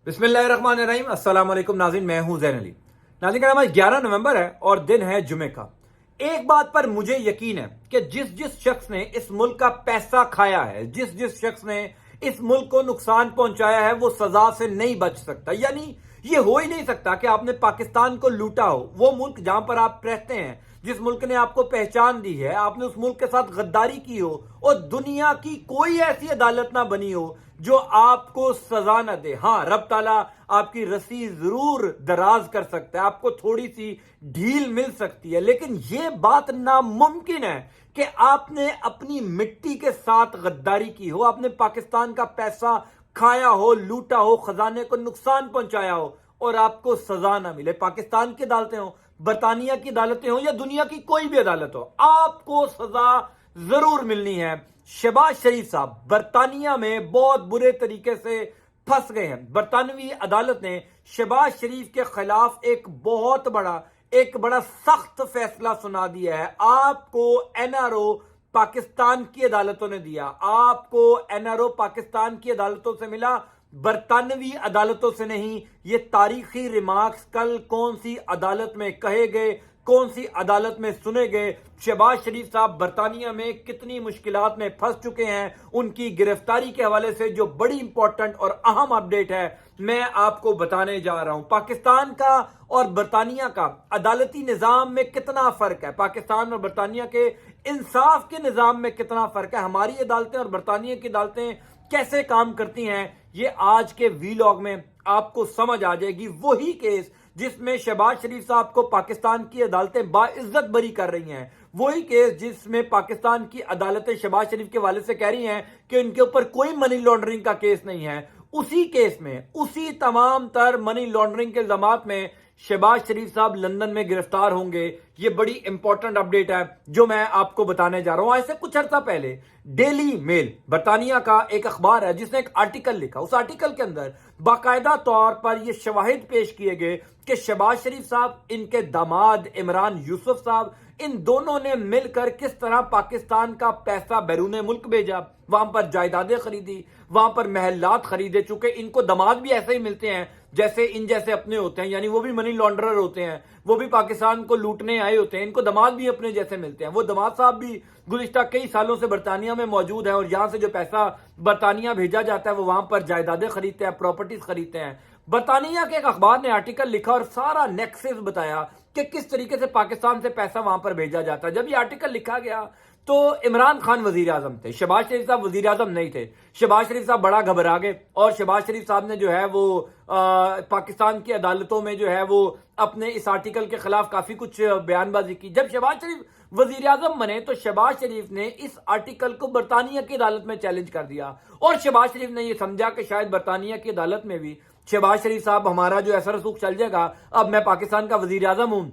बिस्मिल्लाहिर्रहमानिर्रहीम। अस्सलाम वालेकुम नाज़रीन, मैं हूं ज़ैन अली। नाज़रीन का नाम आज 11 नवंबर है और दिन है जुमे का। एक बात पर मुझे यकीन है कि जिस जिस शख्स ने इस मुल्क का पैसा खाया है, जिस जिस शख्स ने इस मुल्क को नुकसान पहुंचाया है, वो सजा से नहीं बच सकता। यानी ये हो ही नहीं सकता कि आपने पाकिस्तान को लूटा हो, वो मुल्क जहां पर आप रहते हैं, जिस मुल्क ने आपको पहचान दी है, आपने उस मुल्क के साथ गद्दारी की हो और दुनिया की कोई ऐसी अदालत ना बनी हो जो आपको सजा न दे। हाँ, रब ताला आपकी रस्सी जरूर दराज कर सकता है, आपको थोड़ी सी ढील मिल सकती है, लेकिन यह बात नामुमकिन है कि आपने अपनी मिट्टी के साथ गद्दारी की हो, आपने पाकिस्तान का पैसा खाया हो, लूटा हो, खजाने को नुकसान पहुंचाया हो और आपको सजा ना मिले। पाकिस्तान की अदालतें हो, बरतानिया की अदालतें हो या दुनिया की कोई भी अदालत हो, आपको सजा जरूर मिलनी है। शहबाज शरीफ साहब बरतानिया में बहुत बुरे तरीके से फंस गए हैं। बरतानवी अदालत ने शहबाज शरीफ के खिलाफ एक बड़ा सख्त फैसला सुना दिया है। आपको एनआरओ पाकिस्तान की अदालतों ने दिया, आपको एनआरओ पाकिस्तान की अदालतों से मिला, बरतानवी अदालतों से नहीं। ये तारीखी रिमार्क्स कल कौन सी अदालत में कहे गए, कौन सी अदालत में सुने गए, शहबाज शरीफ साहब बरतानिया में कितनी मुश्किलात में फंस चुके हैं, उनकी गिरफ्तारी के हवाले से जो बड़ी इंपॉर्टेंट और अहम अपडेट है मैं आपको बताने जा रहा हूं। पाकिस्तान का और बरतानिया का अदालती निजाम में कितना फर्क है, पाकिस्तान और बरतानिया के इंसाफ के निजाम में कितना फर्क है, हमारी अदालतें और बरतानिया की अदालतें कैसे काम करती हैं, ये आज के वीलॉग में आपको समझ आ जाएगी। वही केस जिसमें शहबाज शरीफ साहब को पाकिस्तान की अदालतें बाइज्जत बरी कर रही हैं, वही केस जिसमें पाकिस्तान की अदालतें शहबाज शरीफ के वाले से कह रही हैं कि उनके ऊपर कोई मनी लॉन्ड्रिंग का केस नहीं है, उसी केस में, उसी तमाम तर मनी लॉन्ड्रिंग के इल्जामात में शहबाज शरीफ साहब लंदन में गिरफ्तार होंगे। ये बड़ी इंपॉर्टेंट अपडेट है जो मैं आपको बताने जा रहा हूं। ऐसे कुछ अर्सा पहले डेली मेल बरतानिया का एक अखबार है जिसने एक आर्टिकल लिखा। उस आर्टिकल के अंदर बाकायदा तौर पर यह शवाहिद पेश किए गए कि शहबाज शरीफ साहब, इनके दामाद इमरान यूसुफ साहब, इन दोनों ने मिलकर किस तरह पाकिस्तान का पैसा बैरून मुल्क भेजा, वहां पर जायदादें खरीदी, वहां पर महलात खरीदे। चूंकि इनको दामाद भी ऐसे ही मिलते हैं जैसे इन जैसे अपने होते हैं, यानी वो भी मनी लॉन्ड्रर होते हैं, वो भी पाकिस्तान को लूटने आए होते हैं, इनको दामाद भी अपने जैसे मिलते हैं। वो दामाद साहब भी गुज़िश्ता कई सालों से बरतानिया में मौजूद है और यहां से जो पैसा बरतानिया भेजा जाता है वो वहां पर जायदादें खरीदते हैं, प्रॉपर्टीज खरीदते हैं। बरतानिया के एक अखबार ने आर्टिकल लिखा और सारा नेक्सस बताया कि किस तरीके से पाकिस्तान से पैसा वहां पर भेजा जाता है। जब ये आर्टिकल लिखा गया तो इमरान खान वजीर आजम थे, शहबाज शरीफ साहब वजीर आजम नहीं थे। शहबाज शरीफ साहब बड़ा घबरा गए और शहबाज शरीफ साहब ने जो है वो पाकिस्तान की अदालतों में जो है वो अपने इस आर्टिकल के खिलाफ काफी कुछ बयानबाजी की। जब शहबाज शरीफ वजीर आजम बने तो शहबाज शरीफ ने इस आर्टिकल को बरतानिया की अदालत में चैलेंज कर दिया और शहबाज शरीफ ने यह समझा कि शायद बरतानिया की अदालत में भी शहबाज शरीफ साहब, हमारा जो असर रसूख चल जाएगा, अब मैं पाकिस्तान का वजीर आजम हूं,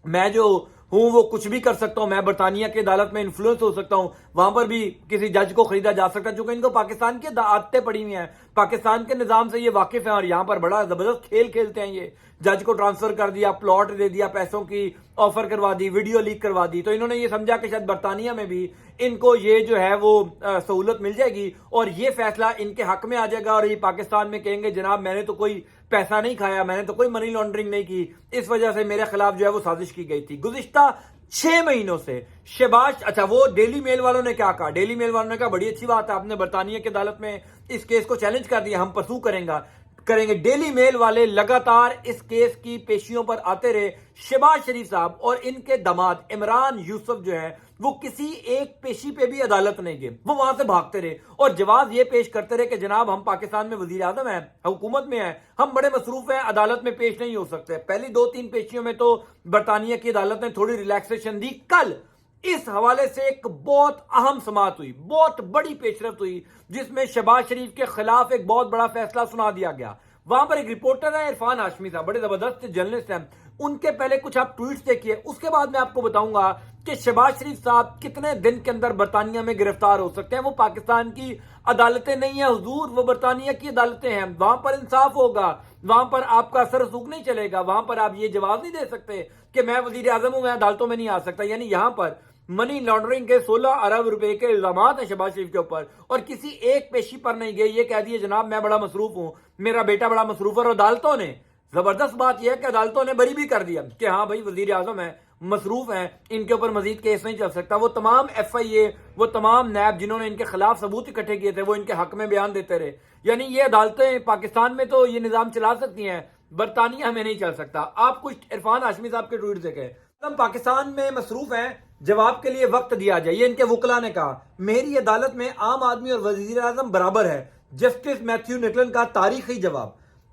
मैं जो हूं वो कुछ भी कर सकता हूं, मैं बरतानिया की अदालत में इन्फ्लुएंस हो सकता हूं, वहां पर भी किसी जज को खरीदा जा सकता है। चूंकि इनको पाकिस्तान की आदतें पड़ी हुई हैं, पाकिस्तान के निजाम से ये वाकिफ है और यहां पर बड़ा जबरदस्त खेल खेलते हैं। ये जज को ट्रांसफर कर दिया, प्लॉट दे दिया, पैसों की ऑफर करवा दी, वीडियो लीक करवा दी, तो इन्होंने ये समझा कि शायद बरतानिया में भी इनको ये जो है वो सहूलत मिल जाएगी और ये फैसला इनके हक में आ जाएगा और ये पाकिस्तान में कहेंगे जनाब मैंने तो कोई पैसा नहीं खाया, मैंने तो कोई मनी लॉन्ड्रिंग नहीं की, इस वजह से मेरे खिलाफ जो है वो साजिश की गई थी। गुज़िश्ता 6 महीनों से शहबाज, अच्छा वो डेली मेल वालों ने क्या कहा, डेली मेल वालों ने कहा बड़ी अच्छी बात है, आपने बरतानिया की अदालत में इस केस को चैलेंज कर दिया, हम परसू करेंगे। डेली मेल वाले लगातार इस केस की पेशियों पर आते रहे। शहबाज शरीफ साहब और इनके दामाद इमरान यूसुफ जो है वो किसी एक पेशी पे भी अदालत नहीं गए, वो वहां से भागते रहे और जवाब ये पेश करते रहे कि जनाब हम पाकिस्तान में वजीर आजम हैं, हुकूमत में हैं, हम बड़े मसरूफ हैं, अदालत में पेश नहीं हो सकते। पहली 2-3 पेशियों में तो बरतानिया की अदालत ने थोड़ी रिलैक्सेशन दी। कल इस हवाले से एक बहुत अहम समाअत हुई, बहुत बड़ी पेशरफ्त हुई जिसमें शहबाज शरीफ के खिलाफ एक बहुत बड़ा फैसला सुना दिया गया। वहां पर एक रिपोर्टर है इरफान हाशमी साहब, बड़े जबरदस्त जर्नलिस्ट हैं, उनके पहले कुछ आप ट्वीट्स देखिए, उसके बाद मैं आपको बताऊंगा कि शहबाज शरीफ साहब कितने दिन के अंदर बरतानिया में गिरफ्तार हो सकते हैं। वो पाकिस्तान की अदालतें नहीं है हुजूर, वो बरतानिया की अदालतें हैं, वहां पर इंसाफ होगा, वहां पर आपका असर रसूख नहीं चलेगा, वहां पर आप ये जवाब नहीं दे सकते कि मैं वजीर आजम हूं, मैं अदालतों में नहीं आ सकता। यानी यहां पर منی لانڈرنگ کے 16 ارب روپے کے الزامات ہیں شہباز شریف کے اوپر، اور کسی ایک پیشی پر نہیں گئے. یہ کہہ دیے جناب میں بڑا مصروف ہوں، میرا بیٹا بڑا مصروف ہے. اور عدالتوں نے، زبردست بات یہ ہے کہ عدالتوں نے بری بھی کر دیا کہ ہاں بھائی وزیر اعظم ہیں، مصروف ہیں، ان کے اوپر مزید کیس نہیں چل سکتا. وہ تمام ایف آئی اے، وہ تمام نیب جنہوں نے ان کے خلاف ثبوت اکٹھے کیے تھے، وہ ان کے حق میں بیان دیتے رہے. یعنی یہ عدالتیں پاکستان میں تو یہ نظام چلا سکتی ہیں، برطانیہ میں نہیں چل سکتا. آپ کچھ عرفان ہاشمی صاحب کے ٹویٹ دیکھیں، ہم پاکستان میں مصروف ہیں، جواب کے لیے وقت دیا جائے. یہ ان کے وکلا نے کہا. میری عدالت میں عام آدمی اور وزیر اعظم برابر ہے، جسٹس میتھیو نکلن کا تاریخی جواب.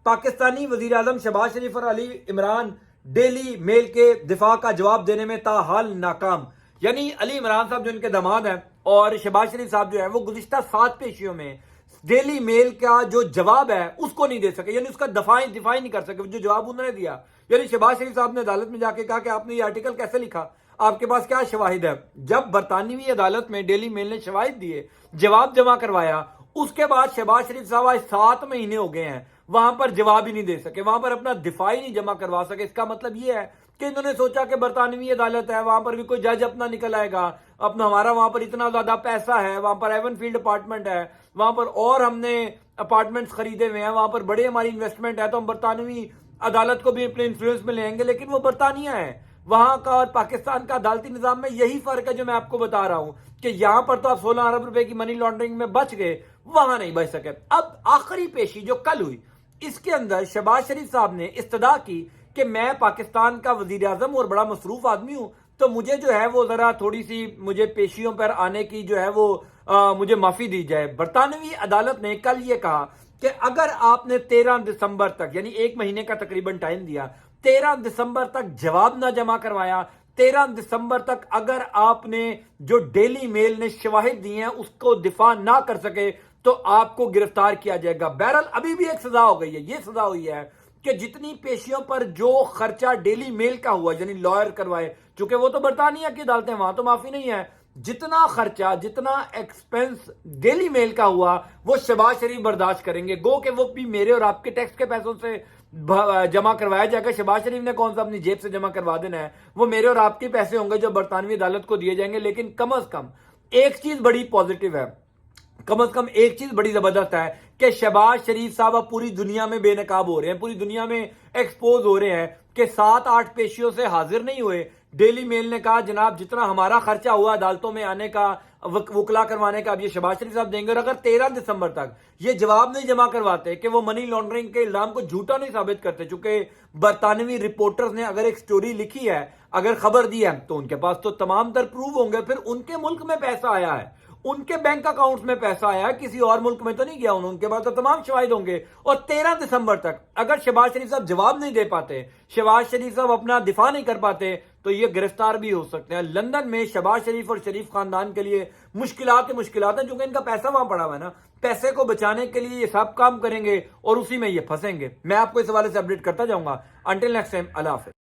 پاکستانی وزیر اعظم شہباز شریف اور علی عمران ڈیلی میل کے دفاع کا جواب دینے میں تاحال ناکام. یعنی علی عمران صاحب جو ان کے داماد ہیں اور شہباز شریف صاحب جو ہے وہ گزشتہ 7 پیشیوں میں ڈیلی میل کا جو جواب ہے اس کو نہیں دے سکے، یعنی اس کا دفاع نہیں کر سکے جو جواب انہوں نے دیا. یعنی شہباز شریف صاحب نے عدالت میں جا کے کہا کہ آپ نے یہ آرٹیکل کیسے لکھا، آپ کے پاس کیا شواہد ہے. جب برطانوی عدالت میں ڈیلی میل نے شواہد دیے، جواب جمع کروایا، اس کے بعد شہباز شریف صاحب آج 7 مہینے ہو گئے ہیں وہاں پر جواب ہی نہیں دے سکے، وہاں پر اپنا دفاع ہی نہیں جمع کروا سکے. اس کا مطلب یہ ہے کہ انہوں نے سوچا کہ برطانوی عدالت ہے، وہاں پر بھی کوئی جج اپنا نکل آئے گا، اپنا ہمارا وہاں پر اتنا زیادہ پیسہ ہے، وہاں پر ایون فیلڈ اپارٹمنٹ ہے، وہاں پر اور ہم نے اپارٹمنٹس خریدے ہوئے ہیں، وہاں پر بڑے ہماری انویسٹمنٹ ہے، تو ہم برطانوی عدالت کو بھی اپنے انفلوئنس میں لیں گے. لیکن وہ برطانیہ ہے، وہاں کا اور پاکستان کا عدالتی نظام میں یہی فرق ہے جو میں آپ کو بتا رہا ہوں کہ یہاں پر تو آپ 16 ارب روپے کی منی لانڈرنگ میں بچ گئے، وہاں نہیں بچ سکے. اب آخری پیشی جو کل ہوئی، اس کے اندر شہباز شریف صاحب نے استدعا کی کہ میں پاکستان کا وزیر اعظم اور بڑا مصروف آدمی ہوں، تو مجھے جو ہے وہ ذرا تھوڑی سی مجھے پیشیوں پر آنے کی جو ہے وہ مجھے معافی دی جائے. برطانوی عدالت نے کل یہ کہا کہ اگر آپ نے 13 دسمبر تک، یعنی 1 مہینے کا تقریباً ٹائم دیا، 13 دسمبر تک جواب نہ جمع کروایا، 13 دسمبر تک اگر آپ نے جو ڈیلی میل نے شواہد دی ہیں اس کو دفاع نہ کر سکے تو آپ کو گرفتار کیا جائے گا. بہرحال ابھی بھی ایک سزا ہو گئی ہے، یہ سزا ہوئی ہے کہ جتنی پیشیوں پر جو خرچہ ڈیلی میل کا ہوا، یعنی لائر کروائے، چونکہ وہ تو برطانیہ کی عدالتیں، وہاں تو معافی نہیں ہے، جتنا خرچہ، جتنا ایکسپنس ڈیلی میل کا ہوا وہ شہباز شریف برداشت کریں گے. گو کہ وہ بھی میرے اور آپ کے ٹیکس کے پیسوں سے جمع کروایا جائے گا. شہباز شریف نے کون سا اپنی جیب سے جمع کروا دینا ہے، وہ میرے اور آپ کے پیسے ہوں گے جو برطانوی عدالت کو دیے جائیں گے. لیکن کم از کم ایک چیز بڑی پازیٹیو ہے، کم از کم ایک چیز بڑی زبردست ہے کہ شہباز شریف صاحب اب پوری دنیا میں بے نقاب ہو رہے ہیں، پوری دنیا میں ایکسپوز ہو رہے ہیں کہ 7-8 پیشیوں سے حاضر نہیں ہوئے. ڈیلی میل نے کہا جناب جتنا ہمارا خرچہ ہوا عدالتوں میں آنے کا، وکلا کروانے کا، اب یہ شہباز شریف صاحب دیں گے. اور اگر 13 دسمبر تک یہ جواب نہیں جمع کرواتے کہ وہ منی لانڈرنگ کے الزام کو جھوٹا نہیں ثابت کرتے، چونکہ برطانوی رپورٹرز نے اگر ایک سٹوری لکھی ہے، اگر خبر دی ہے، تو ان کے پاس تو تمام تر پروف ہوں گے. پھر ان کے ملک میں پیسہ آیا ہے، ان کے بینک اکاؤنٹس میں پیسہ آیا ہے، کسی اور ملک میں تو نہیں گیا، ان کے پاس تو تمام شواہد ہوں گے. اور 13 دسمبر تک اگر شہباز شریف صاحب جواب نہیں دے پاتے، شہباز شریف صاحب اپنا دفاع نہیں کر پاتے، تو یہ گرفتار بھی ہو سکتے ہیں. لندن میں شہباز شریف اور شریف خاندان کے لیے مشکلات ہیں، چونکہ ان کا پیسہ وہاں پڑا ہوا ہے نا. پیسے کو بچانے کے لیے یہ سب کام کریں گے اور اسی میں یہ پھنسیں گے. میں آپ کو اس حوالے سے اپڈیٹ کرتا جاؤں گا. انٹل نیکسٹ ٹائم، اللہ حافظ.